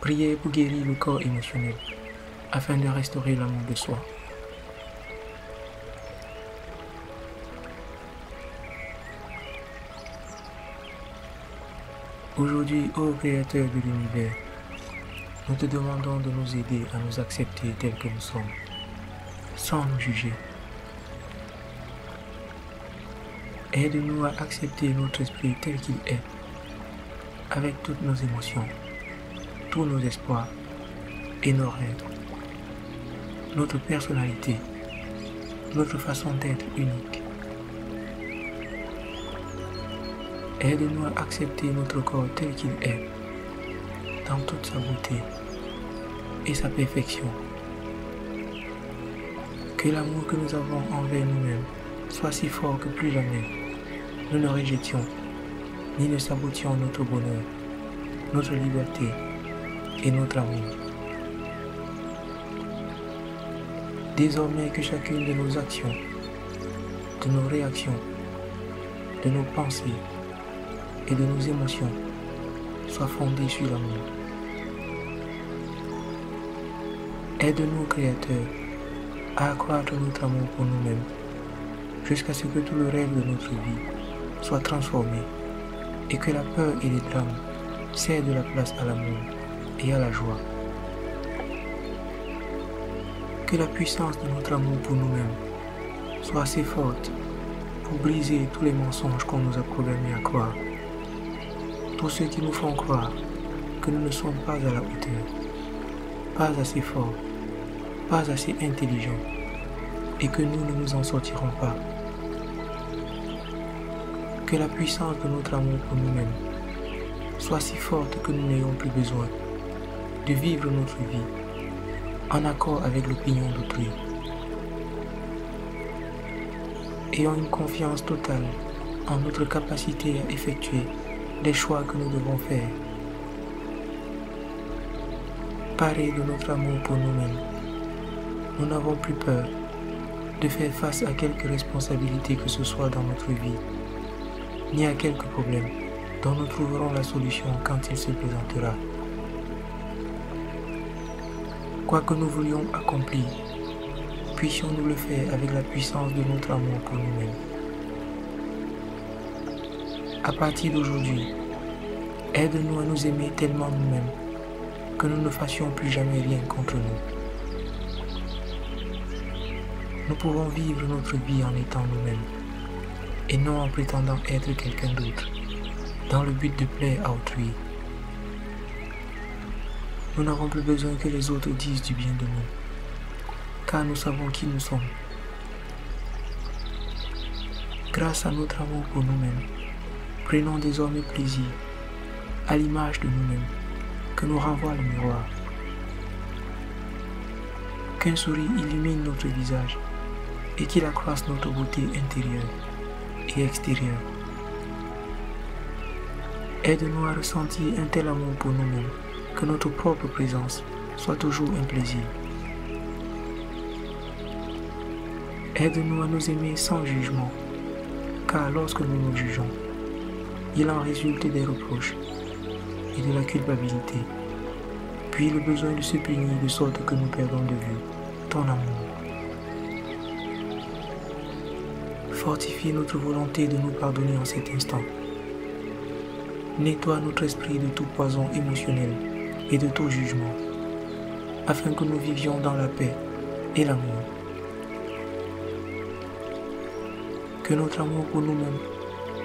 Priez pour guérir le corps émotionnel, afin de restaurer l'amour de soi. Aujourd'hui, ô Créateur de l'univers, nous te demandons de nous aider à nous accepter tels que nous sommes, sans nous juger. Aide-nous à accepter notre esprit tel qu'il est, avec toutes nos émotions, tous nos espoirs et nos rêves, notre personnalité, notre façon d'être unique. Aide-nous à accepter notre corps tel qu'il est, dans toute sa beauté et sa perfection. Que l'amour que nous avons envers nous-mêmes soit si fort que plus jamais nous ne rejetions ni ne sabotions notre bonheur, notre liberté et notre amour. Désormais que chacune de nos actions, de nos réactions, de nos pensées et de nos émotions soit fondée sur l'amour. Aide-nous, Créateur, à accroître notre amour pour nous-mêmes, jusqu'à ce que tout le rêve de notre vie soit transformé et que la peur et les drames cèdent la place à l'amour et à la joie. Que la puissance de notre amour pour nous-mêmes soit assez forte pour briser tous les mensonges qu'on nous a programmés à croire, tous ceux qui nous font croire que nous ne sommes pas à la hauteur, pas assez forts, pas assez intelligents et que nous ne nous en sortirons pas. Que la puissance de notre amour pour nous-mêmes soit si forte que nous n'ayons plus besoin de vivre notre vie en accord avec l'opinion d'autrui. Ayons une confiance totale en notre capacité à effectuer les choix que nous devons faire. Parés de notre amour pour nous-mêmes, nous n'avons plus peur de faire face à quelque responsabilité que ce soit dans notre vie, ni à quelques problèmes dont nous trouverons la solution quand il se présentera. Quoi que nous voulions accomplir, puissions-nous le faire avec la puissance de notre amour pour nous-mêmes. À partir d'aujourd'hui, aide-nous à nous aimer tellement nous-mêmes que nous ne fassions plus jamais rien contre nous. Nous pouvons vivre notre vie en étant nous-mêmes et non en prétendant être quelqu'un d'autre, dans le but de plaire à autrui. Nous n'avons plus besoin que les autres disent du bien de nous, car nous savons qui nous sommes. Grâce à notre amour pour nous-mêmes, prenons désormais plaisir à l'image de nous-mêmes que nous renvoie le miroir. Qu'un sourire illumine notre visage et qu'il accroisse notre beauté intérieure et extérieure. Aide-nous à ressentir un tel amour pour nous-mêmes que notre propre présence soit toujours un plaisir. Aide-nous à nous aimer sans jugement, car lorsque nous nous jugeons, il en résulte des reproches et de la culpabilité, puis le besoin de se punir de sorte que nous perdons de vue ton amour. Fortifie notre volonté de nous pardonner en cet instant. Nettoie notre esprit de tout poison émotionnel et de tout jugement, afin que nous vivions dans la paix et l'amour. Que notre amour pour nous-mêmes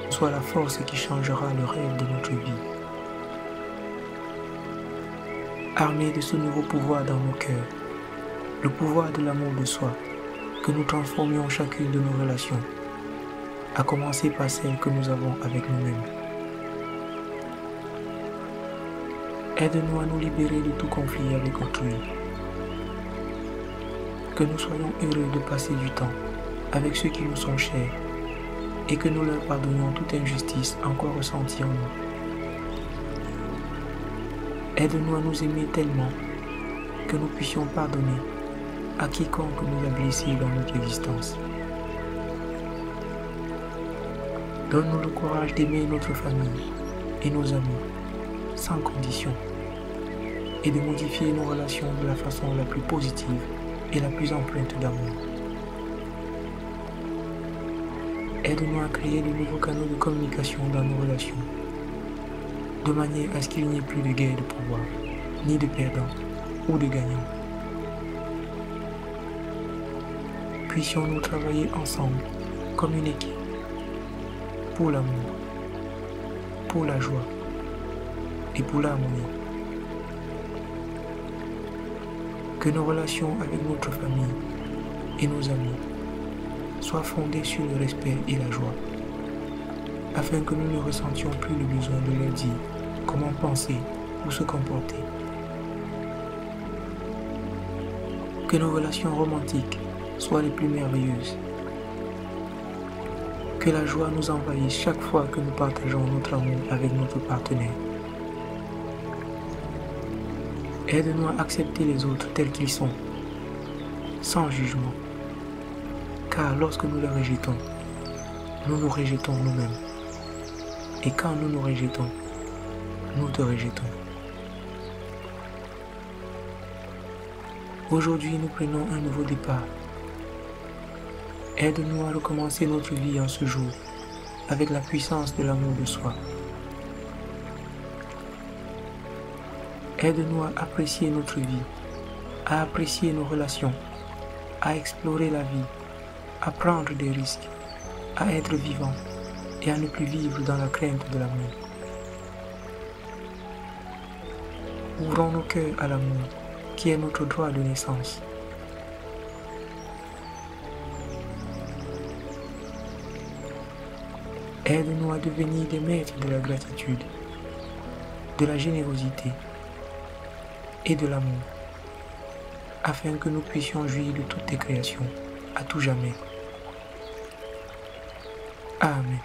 soit la force qui changera le rêve de notre vie. Armés de ce nouveau pouvoir dans nos cœurs, le pouvoir de l'amour de soi, que nous transformions chacune de nos relations, à commencer par celle que nous avons avec nous-mêmes. Aide-nous à nous libérer de tout conflit avec autrui. Que nous soyons heureux de passer du temps avec ceux qui nous sont chers et que nous leur pardonnions toute injustice encore ressentie en nous. Aide-nous à nous aimer tellement que nous puissions pardonner à quiconque nous a blessés dans notre existence. Donne-nous le courage d'aimer notre famille et nos amis, sans condition. et de modifier nos relations de la façon la plus positive et la plus empreinte d'amour. Aide-nous à créer de nouveaux canaux de communication dans nos relations, de manière à ce qu'il n'y ait plus de guerre de pouvoir, ni de perdants ou de gagnants. Puissions-nous travailler ensemble, comme une équipe, pour l'amour, pour la joie et pour l'harmonie. Que nos relations avec notre famille et nos amis soient fondées sur le respect et la joie, afin que nous ne ressentions plus le besoin de leur dire comment penser ou se comporter. Que nos relations romantiques soient les plus merveilleuses. Que la joie nous envahisse chaque fois que nous partageons notre amour avec notre partenaire. Aide-nous à accepter les autres tels qu'ils sont, sans jugement. Car lorsque nous les rejetons, nous nous rejetons nous-mêmes. Et quand nous nous rejetons, nous te rejetons. Aujourd'hui, nous prenons un nouveau départ. Aide-nous à recommencer notre vie en ce jour, avec la puissance de l'amour de soi. Aide-nous à apprécier notre vie, à apprécier nos relations, à explorer la vie, à prendre des risques, à être vivant et à ne plus vivre dans la crainte de l'amour. Ouvrons nos cœurs à l'amour, qui est notre droit de naissance. Aide-nous à devenir des maîtres de la gratitude, de la générosité et de l'amour, afin que nous puissions jouir de toutes tes créations, à tout jamais. Amen.